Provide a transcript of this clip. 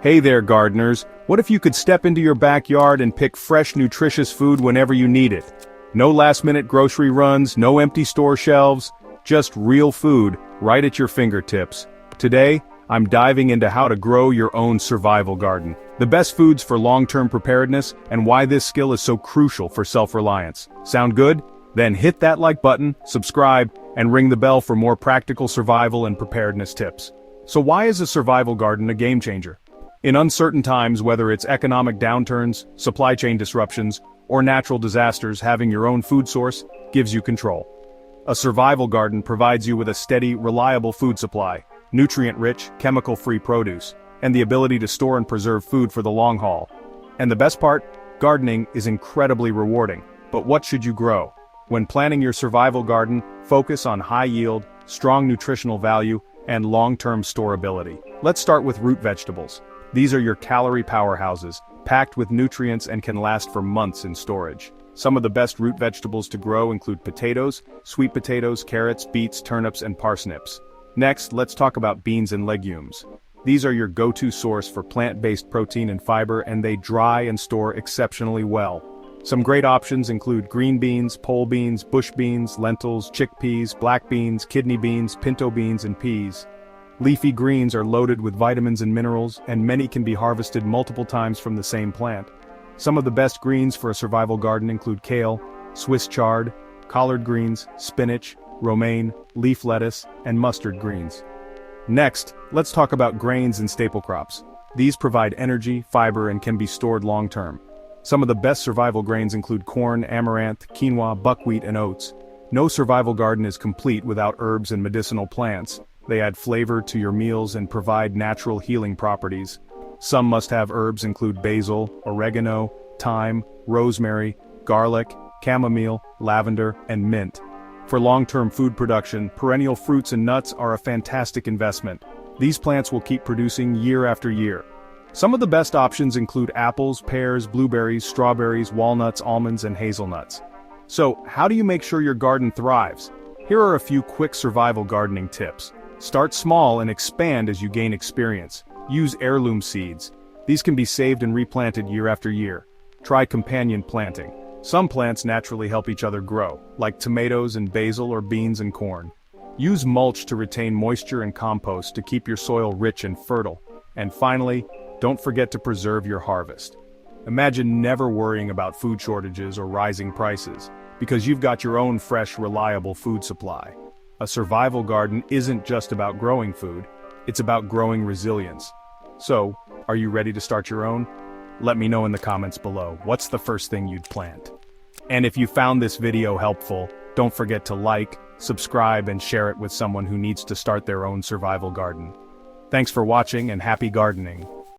Hey there, gardeners. What if you could step into your backyard and pick fresh, nutritious food whenever you need it? No last-minute grocery runs, no empty store shelves, just real food right at your fingertips. Today, I'm diving into how to grow your own survival garden, the best foods for long-term preparedness, and why this skill is so crucial for self-reliance. Sound good? Then hit that like button, subscribe, and ring the bell for more practical survival and preparedness tips. So why is a survival garden a game changer? In uncertain times, whether it's economic downturns, supply chain disruptions, or natural disasters, having your own food source gives you control. A survival garden provides you with a steady, reliable food supply, nutrient-rich, chemical-free produce, and the ability to store and preserve food for the long haul. And the best part? Gardening is incredibly rewarding. But what should you grow? When planning your survival garden, focus on high yield, strong nutritional value, and long-term storability. Let's start with root vegetables. These are your calorie powerhouses, packed with nutrients and can last for months in storage. Some of the best root vegetables to grow include potatoes, sweet potatoes, carrots, beets, turnips, and parsnips. Next, let's talk about beans and legumes. These are your go-to source for plant-based protein and fiber, and they dry and store exceptionally well. Some great options include green beans, pole beans, bush beans, lentils, chickpeas, black beans, kidney beans, pinto beans, and peas. Leafy greens are loaded with vitamins and minerals, and many can be harvested multiple times from the same plant. Some of the best greens for a survival garden include kale, Swiss chard, collard greens, spinach, romaine, leaf lettuce, and mustard greens. Next, let's talk about grains and staple crops. These provide energy, fiber, and can be stored long-term. Some of the best survival grains include corn, amaranth, quinoa, buckwheat, and oats. No survival garden is complete without herbs and medicinal plants. They add flavor to your meals and provide natural healing properties. Some must-have herbs include basil, oregano, thyme, rosemary, garlic, chamomile, lavender, and mint. For long-term food production, perennial fruits and nuts are a fantastic investment. These plants will keep producing year after year. Some of the best options include apples, pears, blueberries, strawberries, walnuts, almonds, and hazelnuts. So, how do you make sure your garden thrives? Here are a few quick survival gardening tips. Start small and expand as you gain experience. Use heirloom seeds. These can be saved and replanted year after year. Try companion planting. Some plants naturally help each other grow, like tomatoes and basil or beans and corn. Use mulch to retain moisture and compost to keep your soil rich and fertile. And finally, don't forget to preserve your harvest. Imagine never worrying about food shortages or rising prices, because you've got your own fresh, reliable food supply. A survival garden isn't just about growing food, it's about growing resilience. So, are you ready to start your own? Let me know in the comments below, what's the first thing you'd plant? And if you found this video helpful, don't forget to like, subscribe, and share it with someone who needs to start their own survival garden. Thanks for watching and happy gardening.